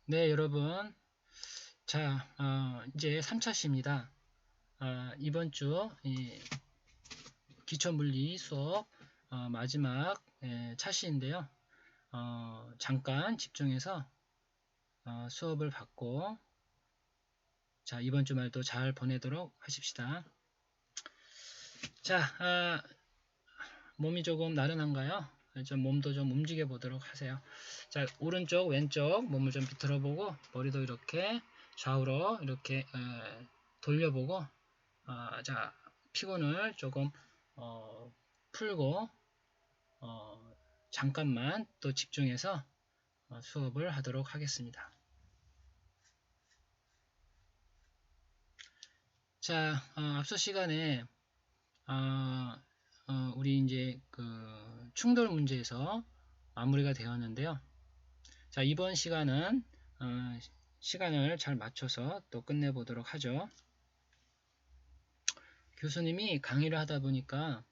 네, 여러분. 자, 이제 3차 시입니다. 이번 주 기초물리 수업 마지막 차 시인데요. 잠깐 집중해서 수업을 받고 자, 이번 주말도 잘 보내도록 하십시다. 자, 몸이 조금 나른한가요? 좀 몸도 좀 움직여 보도록 하세요. 자, 오른쪽, 왼쪽 몸을 좀 비틀어 보고 머리도 이렇게 좌우로 이렇게 돌려보고 자, 피곤을 조금 풀고 잠깐만 또 집중해서 수업을 하도록 하겠습니다. 자, 앞서 시간에 우리 이제 그 충돌 문제에서 마무리가 되었는데요. 자, 이번 시간은 시간을 잘 맞춰서 또 끝내보도록 하죠. 교수님이 강의를 하다 보니까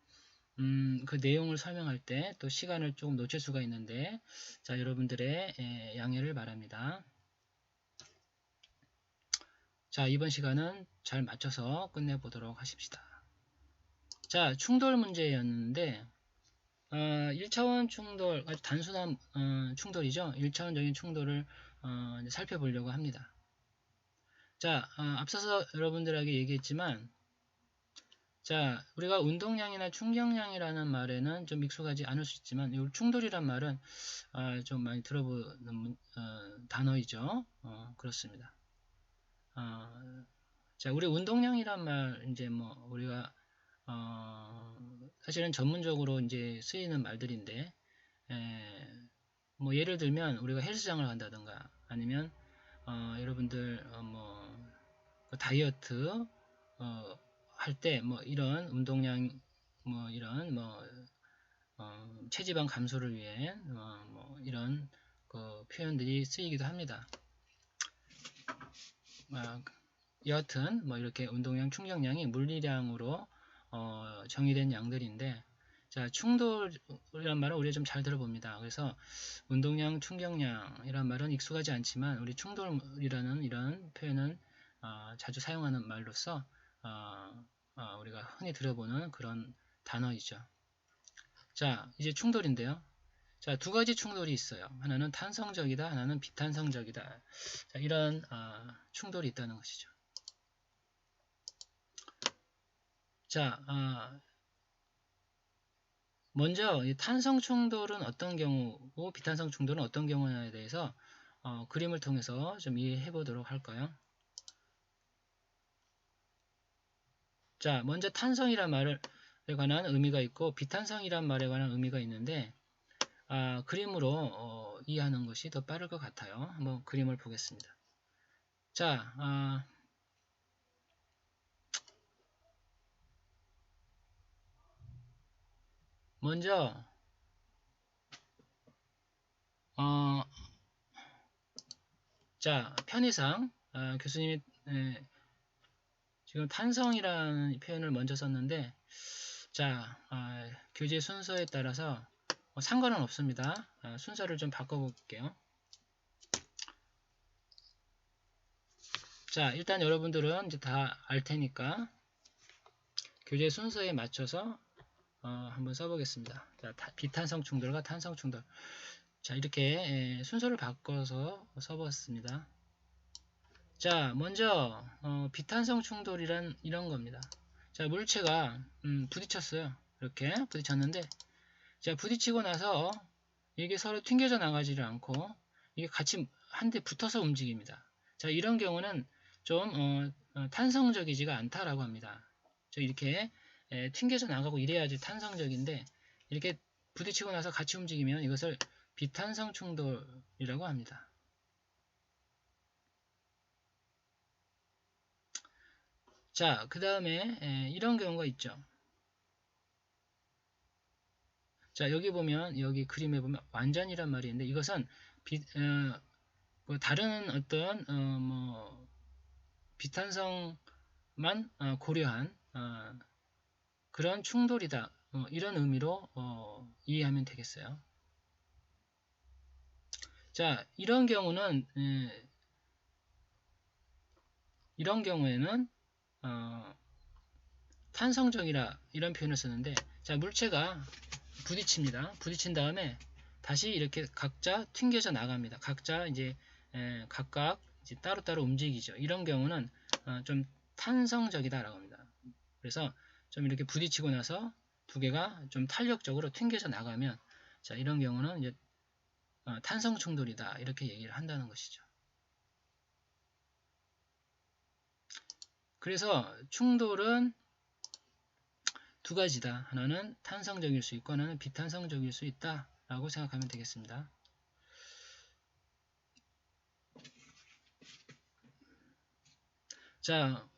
그 내용을 설명할 때 또 시간을 조금 놓칠 수가 있는데 자, 여러분들의 양해를 바랍니다. 자, 이번 시간은 잘 맞춰서 끝내보도록 하십시다. 자, 충돌 문제였는데 1차원 충돌, 아주 단순한 충돌이죠. 1차원적인 충돌을 살펴보려고 합니다. 자, 앞서서 여러분들에게 얘기했지만 자, 우리가 운동량이나 충격량이라는 말에는 좀 익숙하지 않을 수 있지만 이 충돌이란 말은 좀 많이 들어보는 단어이죠. 그렇습니다. 자, 우리 운동량이란 말 이제 뭐 우리가 사실은 전문적으로 이제 쓰이는 말들인데 뭐 예를 들면 우리가 헬스장을 간다든가 아니면 여러분들 뭐 다이어트 할 때 뭐 이런 운동량 뭐 이런 뭐 체지방 감소를 위해 뭐 이런 그 표현들이 쓰이기도 합니다. 여하튼 뭐 이렇게 운동량, 충격량이 물리량으로 정의된 양들인데 자, 충돌이란 말은 우리가 좀 잘 들어봅니다. 그래서 운동량, 충격량이란 말은 익숙하지 않지만 우리 충돌이라는 이런 표현은 자주 사용하는 말로서 우리가 흔히 들어보는 그런 단어이죠. 자, 이제 충돌인데요. 자, 두 가지 충돌이 있어요. 하나는 탄성적이다, 하나는 비탄성적이다. 자, 이런 충돌이 있다는 것이죠. 자, 먼저 탄성 충돌은 어떤 경우고 비탄성 충돌은 어떤 경우냐에 대해서 그림을 통해서 좀 이해해 보도록 할까요? 자, 먼저 탄성이란 말에 관한 의미가 있고 비탄성이란 말에 관한 의미가 있는데 그림으로 이해하는 것이 더 빠를 것 같아요. 한번 그림을 보겠습니다. 자, 먼저 자, 편의상 교수님이 지금 탄성이라는 표현을 먼저 썼는데 자, 교재 순서에 따라서 상관은 없습니다. 순서를 좀 바꿔볼게요. 자, 일단 여러분들은 이제 다 알 테니까 교재 순서에 맞춰서 한번 써보겠습니다. 자, 비탄성 충돌과 탄성 충돌. 자, 이렇게 순서를 바꿔서 써봤습니다. 자, 먼저 비탄성 충돌이란 이런 겁니다. 자, 물체가 부딪혔어요. 이렇게 부딪혔는데 자, 부딪히고 나서 이게 서로 튕겨져 나가지를 않고 이게 같이 한 대 붙어서 움직입니다. 자, 이런 경우는 좀 탄성적이지가 않다라고 합니다. 이렇게 튕겨져 나가고 이래야지 탄성적인데 이렇게 부딪히고 나서 같이 움직이면 이것을 비탄성 충돌이라고 합니다. 자, 그 다음에 이런 경우가 있죠. 자, 여기 보면 여기 그림에 보면 완전이란 말이 있는데 이것은 뭐 다른 어떤 뭐 비탄성만 고려한 그런 충돌이다. 이런 의미로 이해하면 되겠어요. 자, 이런 경우에는 탄성적이라 이런 표현을 쓰는데, 자, 물체가 부딪힙니다. 부딪힌 다음에 다시 이렇게 각자 튕겨져 나갑니다. 각자 이제 각각 이제 따로따로 움직이죠. 이런 경우는 좀 탄성적이다라고 합니다. 그래서 좀 이렇게 부딪히고 나서 두 개가 좀 탄력적으로 튕겨져 나가면, 자, 이런 경우는 이제 탄성 충돌이다 이렇게 얘기를 한다는 것이죠. 그래서 충돌은 두 가지다. 하나는 탄성적일 수 있고 하나는 비탄성적일 수 있다 라고 생각하면 되겠습니다. 자,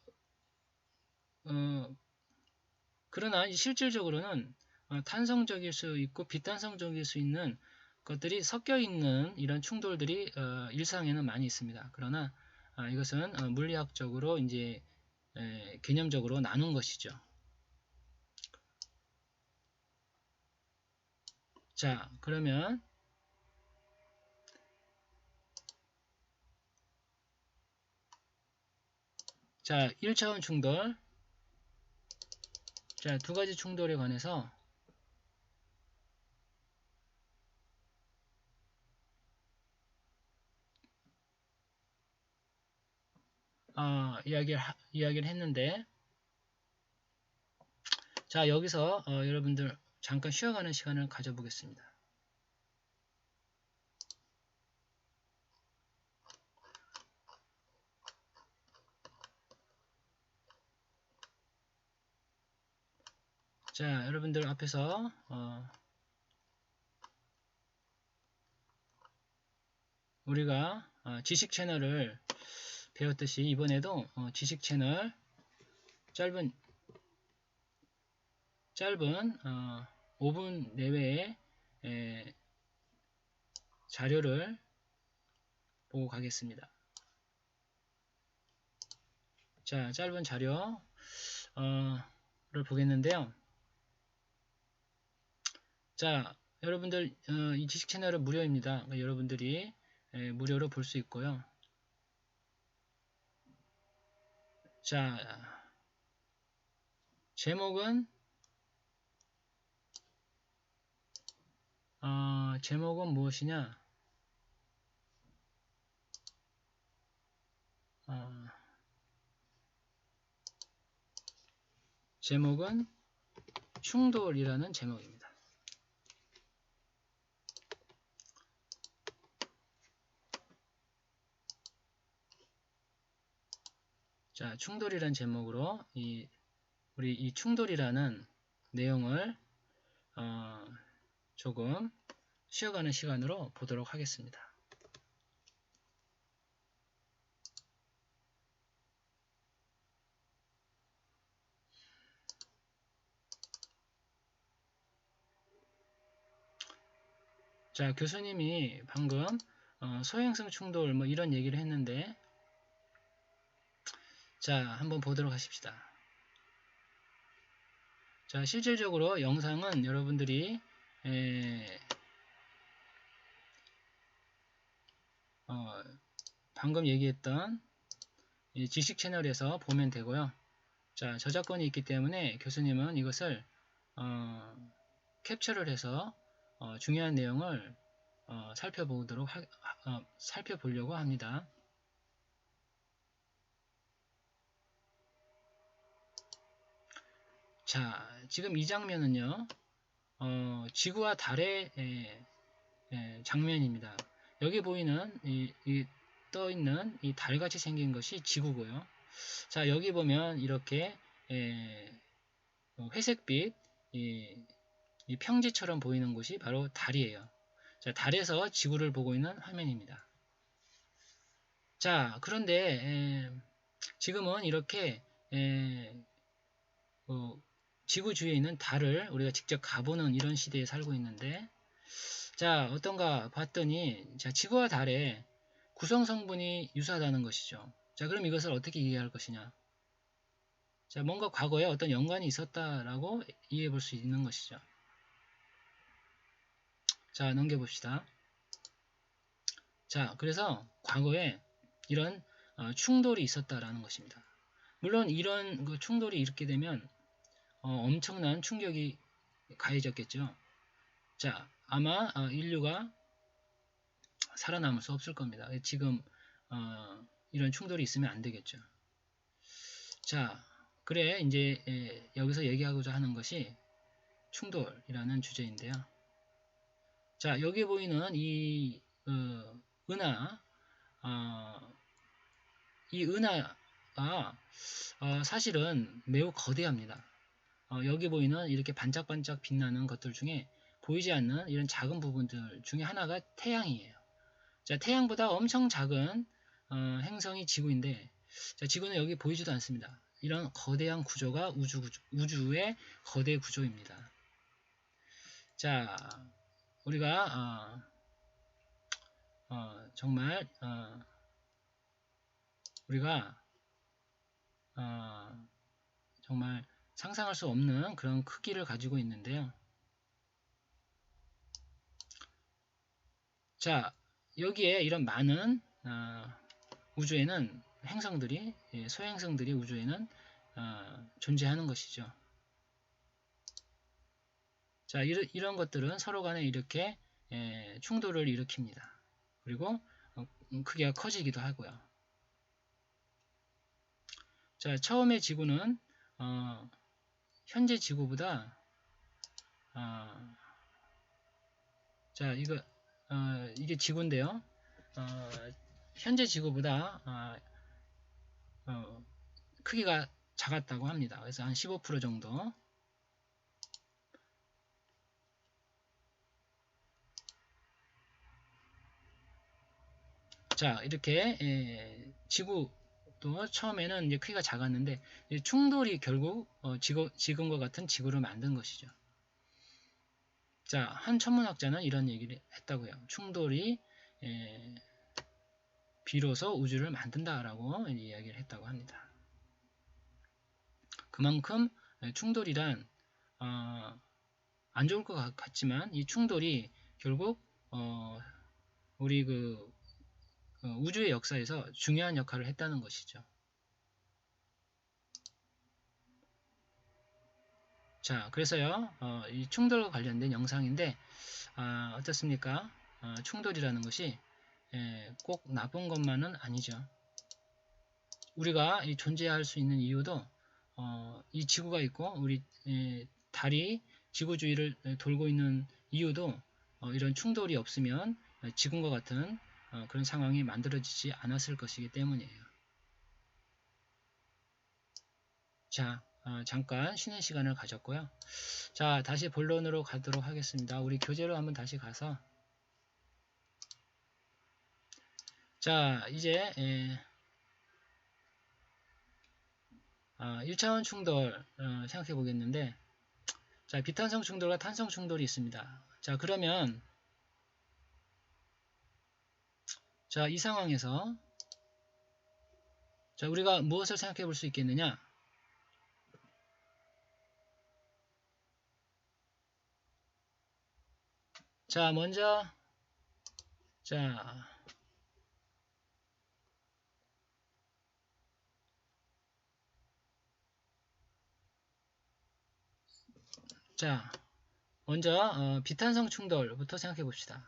그러나 실질적으로는 탄성적일 수 있고 비탄성적일 수 있는 것들이 섞여 있는 이런 충돌들이 일상에는 많이 있습니다. 그러나 이것은 물리학적으로 이제 개념적으로 나눈 것이죠. 자, 그러면 자, 1차원 충돌. 자, 두 가지 충돌에 관해서 이야기를 했는데, 자, 여기서 여러분들 잠깐 쉬어가는 시간을 가져보겠습니다. 자, 여러분들 앞에서 우리가 지식 채널을 배웠듯이 이번에도 지식 채널 짧은 5분 내외의 자료를 보고 가겠습니다. 자, 짧은 자료를 보겠는데요. 자, 여러분들 이 지식 채널은 무료입니다. 그러니까 여러분들이 무료로 볼 수 있고요. 자, 제목은 무엇이냐? 제목은 충돌이라는 제목입니다. 자, 충돌이라는 제목으로 우리 이 충돌이라는 내용을 조금 쉬어가는 시간으로 보도록 하겠습니다. 자, 교수님이 방금 소행성 충돌 뭐 이런 얘기를 했는데, 자, 한번 보도록 하십시다. 자, 실질적으로 영상은 여러분들이 방금 얘기했던 이 지식 채널에서 보면 되고요. 자, 저작권이 있기 때문에 교수님은 이것을 캡처를 해서 중요한 내용을 살펴보려고 합니다. 자, 지금 이 장면은요, 지구와 달의 장면입니다. 여기 보이는 떠 있는 이 달같이 생긴 것이 지구고요. 자, 여기 보면 이렇게 회색빛 이 평지처럼 보이는 곳이 바로 달이에요. 자, 달에서 지구를 보고 있는 화면입니다. 자, 그런데 지금은 이렇게 지구 주위에 있는 달을 우리가 직접 가보는 이런 시대에 살고 있는데, 자, 어떤가 봤더니, 자, 지구와 달의 구성 성분이 유사하다는 것이죠. 자, 그럼 이것을 어떻게 이해할 것이냐? 자, 뭔가 과거에 어떤 연관이 있었다라고 이해해 볼 수 있는 것이죠. 자, 넘겨봅시다. 자, 그래서 과거에 이런 충돌이 있었다라는 것입니다. 물론 이런 그 충돌이 있게 되면 엄청난 충격이 가해졌겠죠. 자, 아마 인류가 살아남을 수 없을 겁니다. 지금 이런 충돌이 있으면 안 되겠죠. 자, 그래 이제 여기서 얘기하고자 하는 것이 충돌이라는 주제인데요. 자, 여기 보이는 이 은하, 이 은하가 사실은 매우 거대합니다. 여기 보이는 이렇게 반짝반짝 빛나는 것들 중에 보이지 않는 이런 작은 부분들 중에 하나가 태양이에요. 자, 태양보다 엄청 작은 행성이 지구인데, 자, 지구는 여기 보이지도 않습니다. 이런 거대한 구조가 우주의 거대 구조입니다. 자, 우리가 정말 우리가 정말 상상할 수 없는 그런 크기를 가지고 있는데요. 자, 여기에 이런 많은 우주에는 행성들이, 소행성들이 우주에는 존재하는 것이죠. 자, 이런 것들은 서로 간에 이렇게 충돌을 일으킵니다. 그리고 크기가 커지기도 하고요. 자, 처음에 지구는 현재 지구보다 자, 이게 지구인데요. 현재 지구보다 크기가 작았다고 합니다. 그래서 한 15% 정도. 자, 이렇게 지구도 처음에는 이제 크기가 작았는데 충돌이 결국 지금과 같은 지구를 만든 것이죠. 자, 한 천문학자는 이런 얘기를 했다고요. 충돌이 비로소 우주를 만든다라고 이야기를 했다고 합니다. 그만큼 충돌이란 안 좋을 것 같지만 이 충돌이 결국 우리 우주의 역사에서 중요한 역할을 했다는 것이죠. 자, 그래서요, 이 충돌과 관련된 영상인데 어떻습니까? 충돌이라는 것이 꼭 나쁜 것만은 아니죠. 우리가 존재할 수 있는 이유도 이 지구가 있고 우리 달이 지구 주위를 돌고 있는 이유도 이런 충돌이 없으면 지금과 같은 그런 상황이 만들어지지 않았을 것이기 때문이에요. 자, 잠깐 쉬는 시간을 가졌고요. 자, 다시 본론으로 가도록 하겠습니다. 우리 교재로 한번 다시 가서 자, 이제 1차원 충돌 생각해 보겠는데, 자, 비탄성 충돌과 탄성 충돌이 있습니다. 자, 그러면 자, 이 상황에서 자, 우리가 무엇을 생각해 볼 수 있겠느냐? 자, 먼저 먼저 비탄성 충돌부터 생각해 봅시다.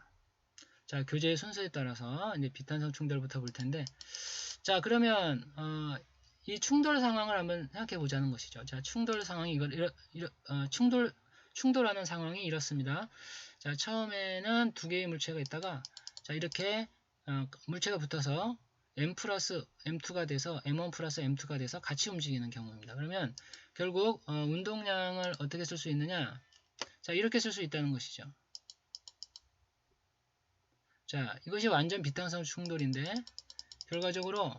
자, 교재의 순서에 따라서 이제 비탄성 충돌부터 볼 텐데, 자, 그러면 이 충돌 상황을 한번 생각해 보자는 것이죠. 자, 충돌 상황이 충돌하는 상황이 이렇습니다. 자, 처음에는 두 개의 물체가 있다가 자, 이렇게 물체가 붙어서 M 플러스 M2가 돼서 M1 플러스 M2가 돼서 같이 움직이는 경우입니다. 그러면 결국 운동량을 어떻게 쓸 수 있느냐? 자, 이렇게 쓸 수 있다는 것이죠. 자, 이것이 완전 비탄성 충돌인데 결과적으로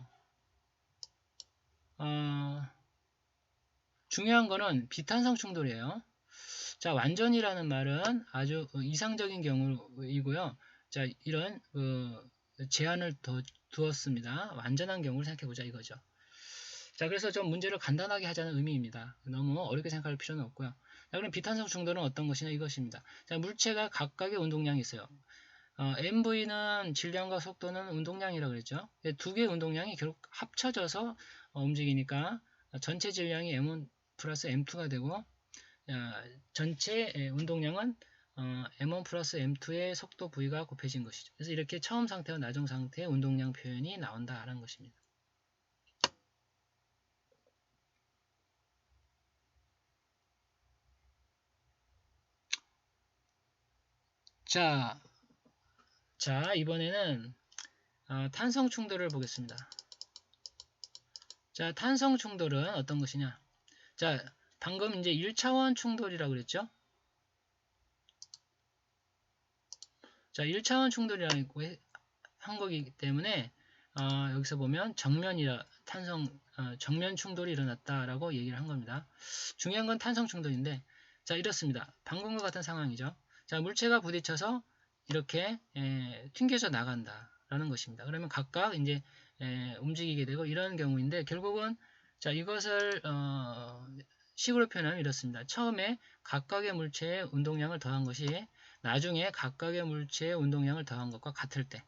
중요한 거는 비탄성 충돌이에요. 자, 완전이라는 말은 아주 이상적인 경우이고요. 자, 이런 제한을 두었습니다. 완전한 경우를 생각해보자 이거죠. 자, 그래서 좀 문제를 간단하게 하자는 의미입니다. 너무 어렵게 생각할 필요는 없고요. 자, 그럼 비탄성 충돌은 어떤 것이냐 이것입니다. 자, 물체가 각각의 운동량이 있어요. MV는 질량과 속도는 운동량이라고 그랬죠. 두 개의 운동량이 결국 합쳐져서 움직이니까 전체 질량이 M1 플러스 M2가 되고 전체 운동량은 M1 플러스 M2의 속도 V가 곱해진 것이죠. 그래서 이렇게 처음 상태와 나중 상태의 운동량 표현이 나온다라는 것입니다. 자, 이번에는 탄성 충돌을 보겠습니다. 자, 탄성 충돌은 어떤 것이냐? 자, 방금 이제 1차원 충돌이라고 그랬죠? 자, 1차원 충돌이라고 한 거기 때문에 여기서 보면 정면 충돌이 일어났다라고 얘기를 한 겁니다. 중요한 건 탄성 충돌인데, 자, 이렇습니다. 방금과 같은 상황이죠. 자, 물체가 부딪혀서 이렇게 튕겨져 나간다라는 것입니다. 그러면 각각 이제 움직이게 되고 이런 경우인데, 결국은 자, 이것을 식으로 표현하면 이렇습니다. 처음에 각각의 물체의 운동량을 더한 것이 나중에 각각의 물체의 운동량을 더한 것과 같을 때,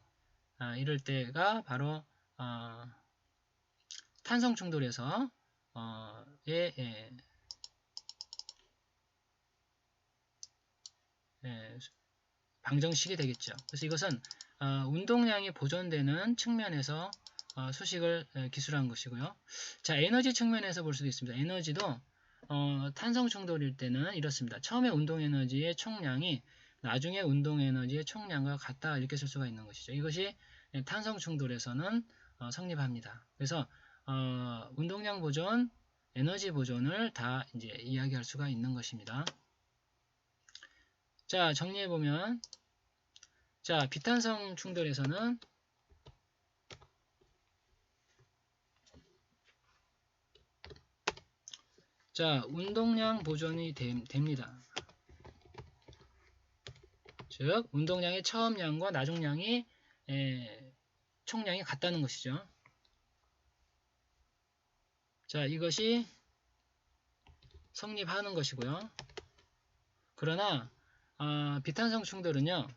이럴 때가 바로 탄성 충돌에서 방정식이 되겠죠. 그래서 이것은 운동량이 보존되는 측면에서 수식을 기술한 것이고요. 자, 에너지 측면에서 볼 수도 있습니다. 에너지도 탄성 충돌일 때는 이렇습니다. 처음에 운동 에너지의 총량이 나중에 운동 에너지의 총량과 같다, 이렇게 쓸 수가 있는 것이죠. 이것이 탄성 충돌에서는 성립합니다. 그래서 운동량 보존, 에너지 보존을 다 이제 이야기할 수가 있는 것입니다. 자, 정리해보면, 자, 비탄성 충돌에서는 자, 운동량 보존이 됩니다. 즉, 운동량의 처음량과 나중량이 총량이 같다는 것이죠. 자, 이것이 성립하는 것이고요. 그러나 비탄성 충돌은요,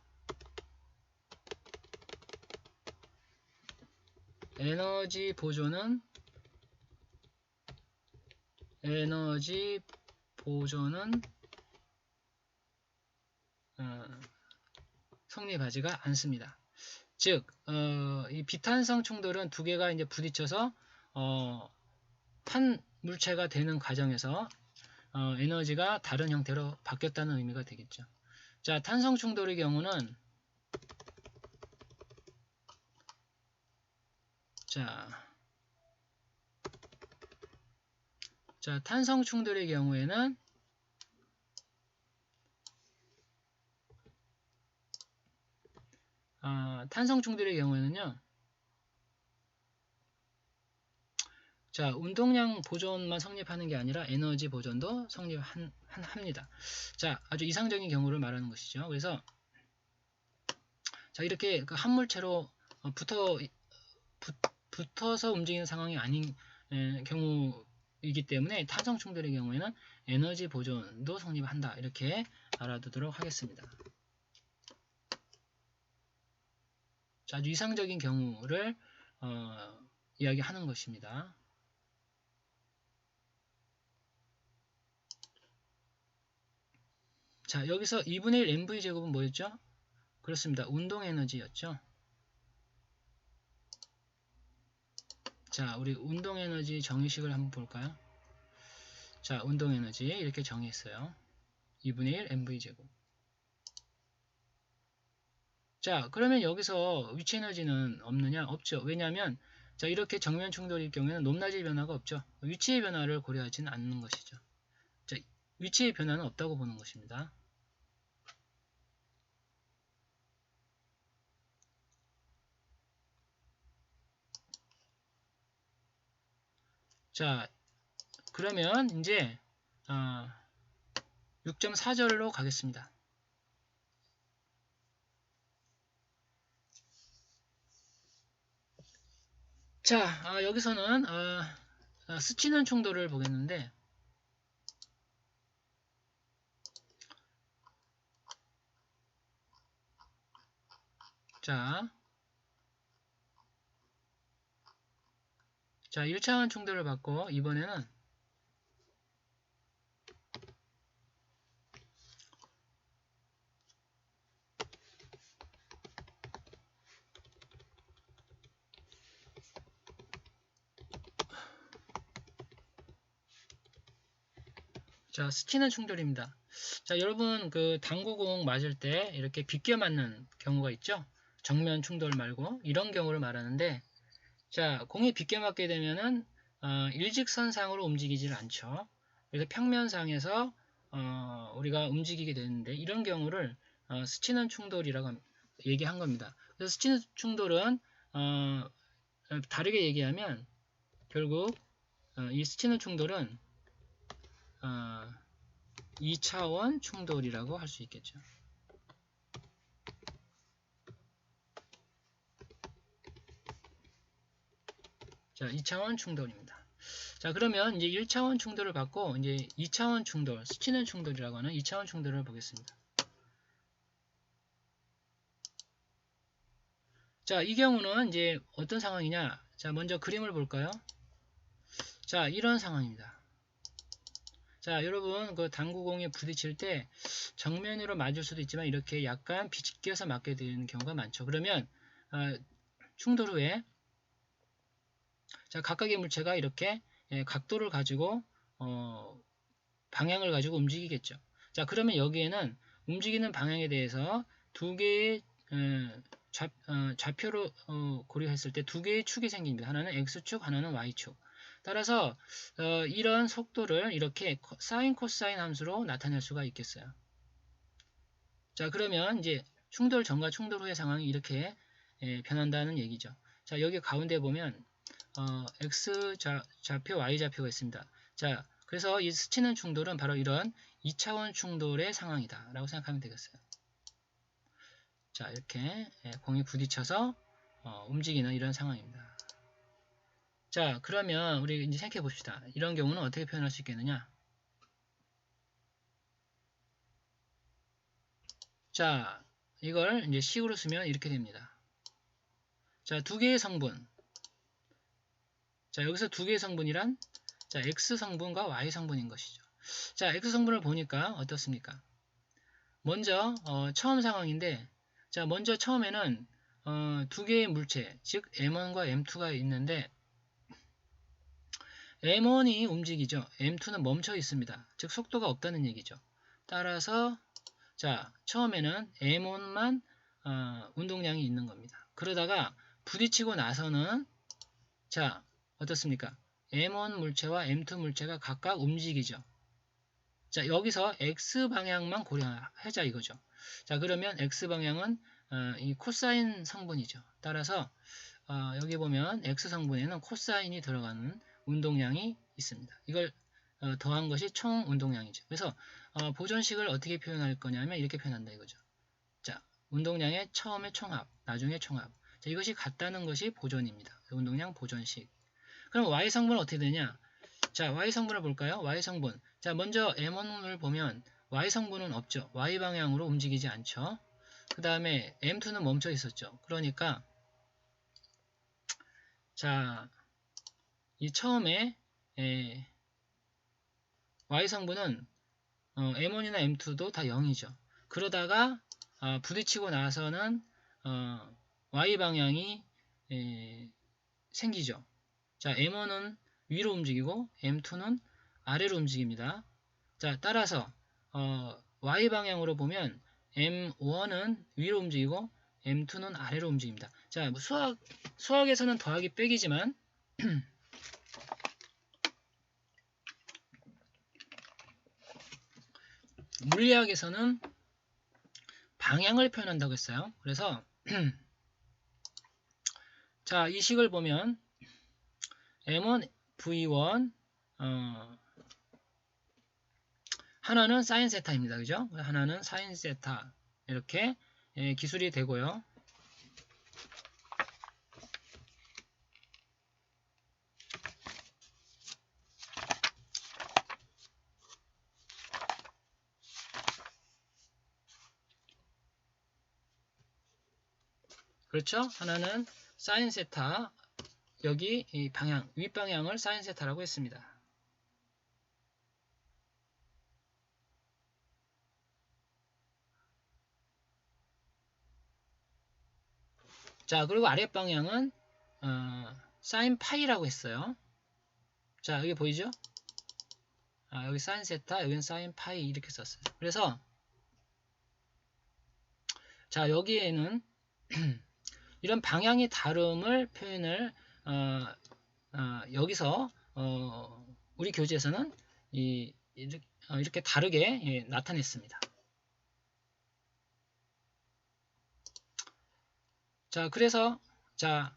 에너지 보존은 성립하지가 않습니다. 즉, 이 비탄성 충돌은 두 개가 이제 부딪혀서 한 물체가 되는 과정에서 에너지가 다른 형태로 바뀌었다는 의미가 되겠죠. 자, 탄성 충돌의 경우는 자, 탄성 충돌의 경우에는 탄성 충돌의 경우에는요. 자, 운동량 보존만 성립하는 게 아니라 에너지 보존도 성립합니다. 자, 아주 이상적인 경우를 말하는 것이죠. 그래서 자, 이렇게 그 한 물체로 붙어서 움직이는 상황이 아닌 경우이기 때문에 탄성 충돌의 경우에는 에너지 보존도 성립한다, 이렇게 알아두도록 하겠습니다. 자, 아주 이상적인 경우를 이야기하는 것입니다. 자, 여기서 2분의 1 MV 제곱은 뭐였죠? 그렇습니다. 운동 에너지였죠. 자, 우리 운동 에너지 정의식을 한번 볼까요? 자, 운동 에너지 이렇게 정의했어요. 2분의 1 MV 제곱. 자, 그러면 여기서 위치 에너지는 없느냐? 없죠. 왜냐하면 자, 이렇게 정면 충돌일 경우에는 높낮이 변화가 없죠. 위치의 변화를 고려하지는 않는 것이죠. 자, 위치의 변화는 없다고 보는 것입니다. 자, 그러면 이제 6.4절로 가겠습니다. 자, 여기서는 스치는 충돌을 보겠는데, 자, 1차원 충돌을 받고 이번에는 자, 스치는 충돌입니다. 자, 여러분 그 당구공 맞을 때 이렇게 비껴 맞는 경우가 있죠? 정면 충돌 말고 이런 경우를 말하는데, 자, 공이 비껴 맞게 되면은 일직선상으로 움직이질 않죠. 그래서 평면상에서 우리가 움직이게 되는데, 이런 경우를 스치는 충돌이라고 얘기한 겁니다. 그래서 스치는 충돌은 다르게 얘기하면 결국 이 스치는 충돌은 2차원 충돌이라고 할 수 있겠죠. 자, 2차원 충돌입니다. 자, 그러면 이제 1차원 충돌을 받고 이제 2차원 충돌, 스치는 충돌이라고 하는 2차원 충돌을 보겠습니다. 자, 이 경우는 이제 어떤 상황이냐? 자, 먼저 그림을 볼까요? 자, 이런 상황입니다. 자, 여러분 그 당구공에 부딪힐 때 정면으로 맞을 수도 있지만 이렇게 약간 비껴서 맞게 되는 경우가 많죠. 그러면 충돌 후에 자, 각각의 물체가 이렇게 각도를 가지고 방향을 가지고 움직이겠죠. 자, 그러면 여기에는 움직이는 방향에 대해서 두 개의 좌표로 고려했을 때 두 개의 축이 생깁니다. 하나는 X축, 하나는 Y축. 따라서 이런 속도를 이렇게 사인, 코사인 함수로 나타낼 수가 있겠어요. 자, 그러면 이제 충돌 전과 충돌 후의 상황이 이렇게 변한다는 얘기죠. 자, 여기 가운데 보면 X 좌표, Y 좌표가 있습니다. 자, 그래서 이 스치는 충돌은 바로 이런 2차원 충돌의 상황이다 라고 생각하면 되겠어요. 자, 이렇게 공이 부딪혀서 움직이는 이런 상황입니다. 자, 그러면 우리 이제 생각해 봅시다. 이런 경우는 어떻게 표현할 수 있겠느냐? 자, 이걸 이제 식으로 쓰면 이렇게 됩니다. 자, 두 개의 성분. 자, 여기서 두 개의 성분이란 자, X 성분과 Y 성분인 것이죠. 자, X 성분을 보니까 어떻습니까? 먼저 처음 상황인데, 자, 먼저 처음에는 두 개의 물체, 즉 M1과 M2가 있는데 M1이 움직이죠. M2는 멈춰 있습니다. 즉 속도가 없다는 얘기죠. 따라서 자, 처음에는 M1만 운동량이 있는 겁니다. 그러다가 부딪히고 나서는 자, 어떻습니까? M1 물체와 M2 물체가 각각 움직이죠. 자, 여기서 X방향만 고려하자 이거죠. 자, 그러면 X방향은 이 코사인 성분이죠. 따라서 여기 보면 X 성분에는 코사인이 들어가는 운동량이 있습니다. 이걸 더한 것이 총 운동량이죠. 그래서 보존식을 어떻게 표현할 거냐면 이렇게 표현한다 이거죠. 자, 운동량의 처음에 총합, 나중에 총합. 자, 이것이 같다는 것이 보존입니다. 운동량 보존식. 그럼 Y 성분은 어떻게 되냐? 자, Y 성분을 볼까요? Y 성분. 자, 먼저 M1을 보면 Y 성분은 없죠. Y 방향으로 움직이지 않죠. 그 다음에 M2는 멈춰 있었죠. 그러니까 자, 이 처음에 Y 성분은 M1이나 M2도 다 0이죠. 그러다가 부딪히고 나서는 Y 방향이 생기죠. 자, M1은 위로 움직이고 M2는 아래로 움직입니다. 자, 따라서 Y 방향으로 보면 M1은 위로 움직이고 M2는 아래로 움직입니다. 자, 뭐 수학에서는 더하기 빼기지만 물리학에서는 방향을 표현한다고 했어요. 그래서 자, 이 식을 보면 M1, V1 하나는 사인 세타입니다. 그죠? 하나는 사인 세타 이렇게 기술이 되고요. 그렇죠? 하나는 사인 세타, 여기 이 방향, 윗방향을 사인 세타라고 했습니다. 자, 그리고 아랫방향은 사인 파이라고 했어요. 자, 여기 보이죠? 여기 사인 세타, 여기는 사인 파이 이렇게 썼어요. 그래서 자, 여기에는 이런 방향이 다름을 표현을 여기서 우리 교재에서는 이렇게 다르게 나타냈습니다. 자, 그래서 자,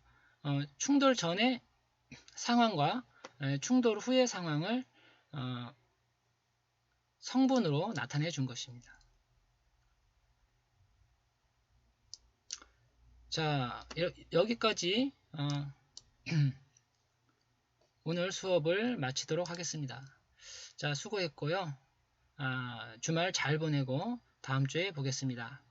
충돌 전의 상황과 충돌 후의 상황을 성분으로 나타내 준 것입니다. 자, 여기까지 오늘 수업을 마치도록 하겠습니다. 자, 수고했고요. 주말 잘 보내고 다음 주에 보겠습니다.